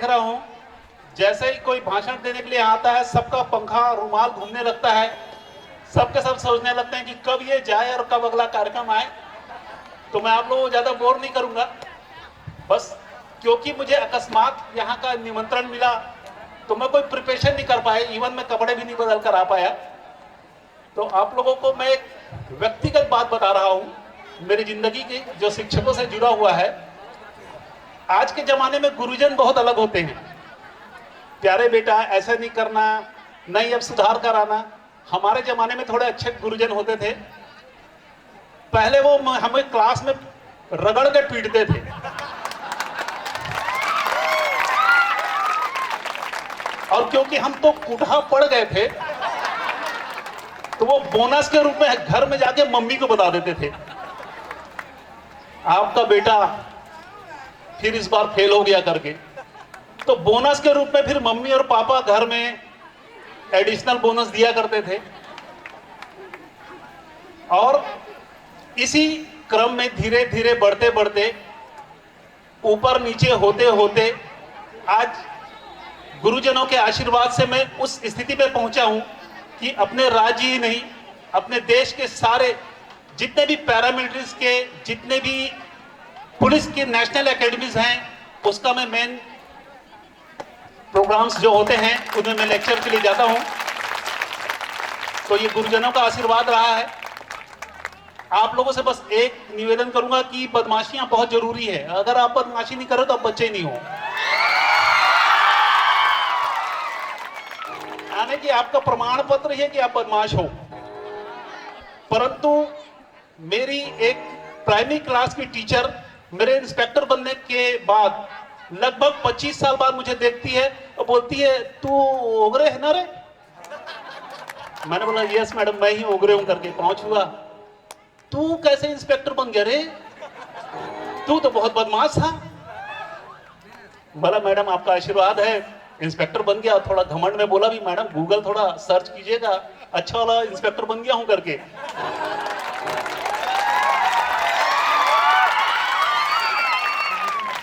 देख रहा हूं, जैसे ही कोई भाषण देने के लिए आता है सबका पंखा रुमाल घूमने लगता है, सबके सब सोचने लगते हैं कि कब ये जाए और कब अगला कार्यक्रम आए। तो मैं आप लोगों को ज्यादा बोर नहीं करूंगा, बस क्योंकि मुझे अकस्मात यहाँ का निमंत्रण मिला तो मैं कोई प्रिपरेशन नहीं कर पाया, इवन मैं कपड़े भी नहीं बदल कर आ पाया। तो आप लोगों को मैं एक व्यक्तिगत बात बता रहा हूं मेरी जिंदगी की, जो शिक्षकों से जुड़ा हुआ है। आज के जमाने में गुरुजन बहुत अलग होते हैं। प्यारे बेटा ऐसा नहीं करना, नहीं अब सुधार कराना। हमारे जमाने में थोड़े अच्छे गुरुजन होते थे। पहले वो हमें क्लास में रगड़ के पीटते थे, और क्योंकि हम तो कुढ़ा पड़ गए थे तो वो बोनस के रूप में घर में जाके मम्मी को बता देते थे, आपका बेटा फिर इस बार फेल हो गया करके। तो बोनस के रूप में फिर मम्मी और पापा घर में एडिशनल बोनस दिया करते थे। और इसी क्रम में धीरे धीरे बढ़ते बढ़ते ऊपर नीचे होते होते आज गुरुजनों के आशीर्वाद से मैं उस स्थिति पे पहुंचा हूं कि अपने राज्य ही नहीं, अपने देश के सारे जितने भी पैरामिलिट्रीज के, जितने भी पुलिस की नेशनल एकेडमीज हैं, उसका मैं मेन प्रोग्राम्स जो होते हैं उनमें मैं लेक्चर के लिए जाता हूं। तो ये गुरुजनों का आशीर्वाद रहा है। आप लोगों से बस एक निवेदन करूंगा कि बदमाशियां बहुत जरूरी है। अगर आप बदमाशी नहीं करो तो आप बच्चे नहीं हो। यानी कि आपका प्रमाण पत्र है कि आप बदमाश हो। परंतु मेरी एक प्राइमरी क्लास की टीचर मेरे इंस्पेक्टर बनने के बाद लगभग 25 साल बाद मुझे देखती है और बोलती है, तू ओगरे है ना रे? मैंने बोला यस मैडम, मैं ही ओगरे हूं करके पहुंच हुआ। तू कैसे इंस्पेक्टर बन गया रे? तू तो बहुत बदमाश था। बोला मैडम आपका आशीर्वाद है, इंस्पेक्टर बन गया। थोड़ा घमंड में बोला भी, मैडम गूगल थोड़ा सर्च कीजिएगा, अच्छा वाला इंस्पेक्टर बन गया हूं करके।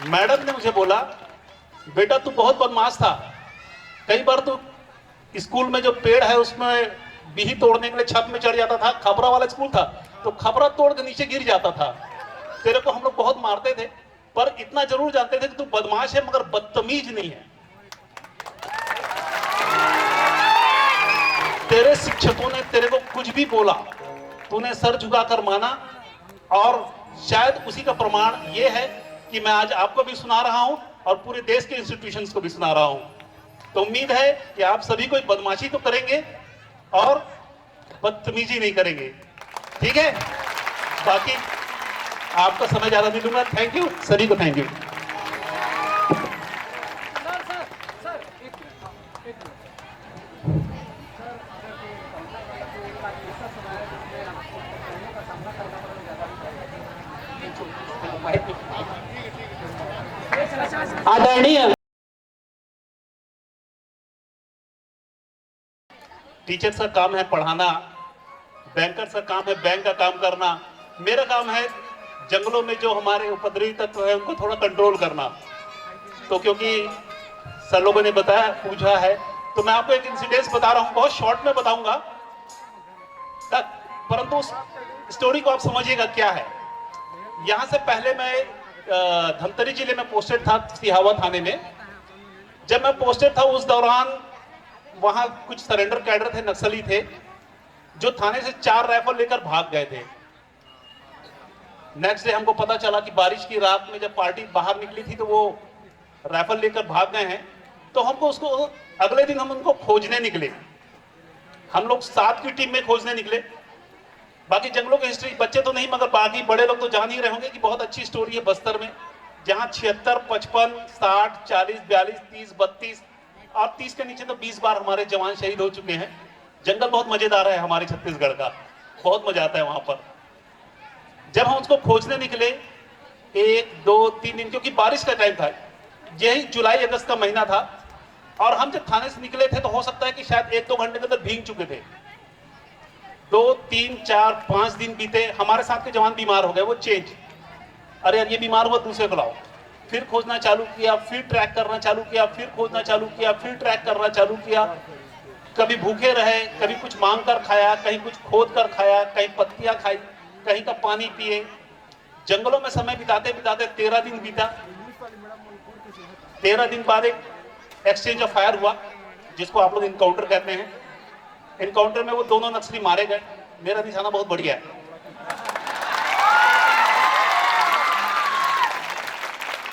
मैडम ने मुझे बोला बेटा तू बहुत बदमाश था, कई बार तू स्कूल में जो पेड़ है उसमें बिही तोड़ने के लिए छत में चढ़ जाता था। खपरा वाला स्कूल था तो खपरा तोड़ के नीचे गिर जाता था। तेरे को हम लोग बहुत मारते थे, पर इतना जरूर जानते थे कि तू बदमाश है मगर बदतमीज नहीं है। तेरे शिक्षकों ने तेरे को कुछ भी बोला, तूने सर झुकाकर माना, और शायद उसी का प्रमाण ये है कि मैं आज आपको भी सुना रहा हूं और पूरे देश के इंस्टीट्यूशंस को भी सुना रहा हूं। तो उम्मीद है कि आप सभी कोई बदमाशी तो करेंगे और बदतमीजी नहीं करेंगे, ठीक है? बाकी आपका समय ज्यादा नहीं लूंगा। थैंक यू सभी को, थैंक यू। आदरणीय टीचर का काम है पढ़ाना, बैंकर का काम है बैंक का काम करना, मेरा काम है जंगलों में जो हमारे उपद्रवी तत्व है उनको थोड़ा कंट्रोल करना। तो क्योंकि सर लोगों ने बताया, पूछा है, तो मैं आपको एक इंसिडेंस बता रहा हूं, बहुत शॉर्ट में बताऊंगा, परंतु उस स्टोरी को आप समझिएगा क्या है। यहां से पहले मैं धमतरी जिले में पोस्टेड था, सिहावा थाने में। जब मैं पोस्टेड था उस दौरान वहां कुछ सरेंडर कैडर थे, नक्सली थे, जो थाने से 4 राइफल लेकर भाग गए थे। नेक्स्ट डे हमको पता चला कि बारिश की रात में जब पार्टी बाहर निकली थी तो वो राइफल लेकर भाग गए हैं। तो हमको उसको अगले दिन हम उनको खोजने निकले, हम लोग 7 की टीम में खोजने निकले। बाकी जंगलों की हिस्ट्री बच्चे तो नहीं मगर बाकी बड़े लोग तो जान ही रहे होंगे कि बहुत अच्छी स्टोरी है बस्तर में, जहां 76, 55, 60, 40, 42, 30, 32 और 30 के नीचे तो 20 बार हमारे जवान शहीद हो चुके हैं। जंगल बहुत मजेदार है हमारे छत्तीसगढ़ का, बहुत मजा आता है वहां पर। जब हम उसको खोजने निकले 1, 2, 3 दिन, क्योंकि बारिश का टाइम था, यही जुलाई अगस्त का महीना था, और हम जब थाने से निकले थे तो हो सकता है कि शायद 1-2 घंटे के अंदर भीग चुके थे। 2, 3, 4, 5 दिन बीते, हमारे साथ के जवान बीमार हो गए, वो चेंज, अरे यार ये बीमार हुआ दूसरे को लाओ, फिर खोजना चालू किया, फिर ट्रैक करना चालू किया, फिर खोजना चालू किया, फिर ट्रैक करना चालू किया। कभी भूखे रहे, कभी कुछ मांग कर खाया, कहीं कुछ खोद कर खाया, कहीं पत्तियां खाई, कहीं का पानी पिए। जंगलों में समय बिताते बिताते 13 दिन बीता। 13 दिन बाद एक एक्सचेंज ऑफ फायर हुआ, जिसको आप लोग इनकाउंटर कहते हैं। इनकाउंटर में वो दोनों नक्सली मारे गए। मेरा निशाना बहुत बढ़िया है।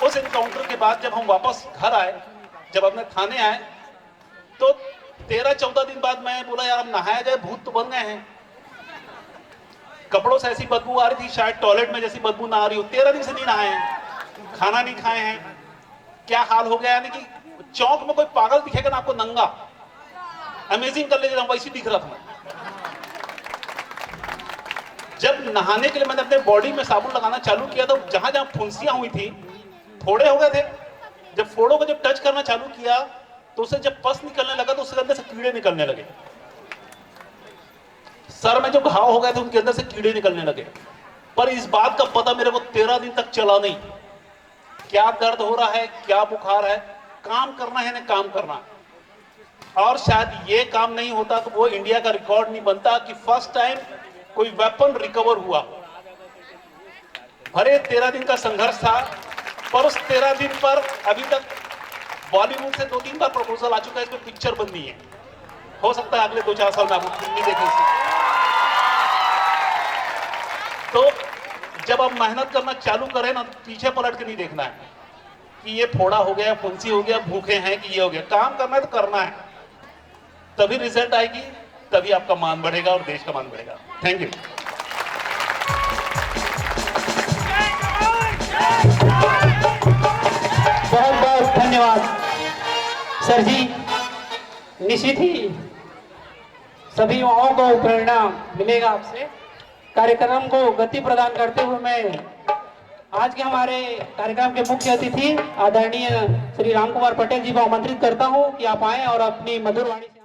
उस इनकाउंटर के बाद जब हम वापस घर आए, जब अपने थाने आए, तो 13-14 दिन बाद मैं बोला यार अब नहाया जाए, भूत तो बन गए हैं। कपड़ों से ऐसी बदबू आ रही थी, शायद टॉयलेट में जैसी बदबू ना आ रही हो। 13 दिन से नहीं नहाए हैं, खाना नहीं खाए हैं। क्या हाल हो गया, यानी कि चौक में कोई पागल दिखेगा ना आपको नंगा, अमेजिंग कर लीजिए, वैसी दिख रहा था मैं। जब नहाने के लिए मैंने अपने बॉडी में साबुन लगाना चालू किया, तो जहां जहां फुंसियां हुई थी, फोड़े हो गए थे। जब फोड़ों को जब टच करना चालू किया, तो उससे जब पस निकलने लगा, तो उसके अंदर से कीड़े निकलने लगे। सर में जो घाव हो गए थे, उनके अंदर से कीड़े निकलने लगे। पर इस बात का पता मेरे को 13 दिन तक चला नहीं, क्या दर्द हो रहा है, क्या बुखार है। काम करना है ना, काम करना। और शायद ये काम नहीं होता तो वो इंडिया का रिकॉर्ड नहीं बनता कि फर्स्ट टाइम कोई वेपन रिकवर हुआ। भले 13 दिन का संघर्ष था, पर उस 13 दिन पर अभी तक बॉलीवुड से 2-3 बार प्रपोजल आ चुका है, इसमें पिक्चर बननी है। हो सकता है अगले 2-4 साल में आप फिल्म नहीं देखें। तो जब आप मेहनत करना चालू करें ना, तो पीछे पलट के नहीं देखना है कि ये फोड़ा हो गया, फुंसी हो गया, भूखे हैं कि ये हो गया। काम करना है तो करना है, तभी रिजल्ट आएगी, तभी आपका मान बढ़ेगा और देश का मान बढ़ेगा। Thank you. बहुत बहुत धन्यवाद सर जी। निश्चित ही सभी युवाओं को प्रेरणा मिलेगा आपसे। कार्यक्रम को गति प्रदान करते हुए मैं आज के हमारे कार्यक्रम के मुख्य अतिथि आदरणीय श्री राम कुमार पटेल जी को आमंत्रित करता हूं कि आप आए और अपनी मधुर वाणी से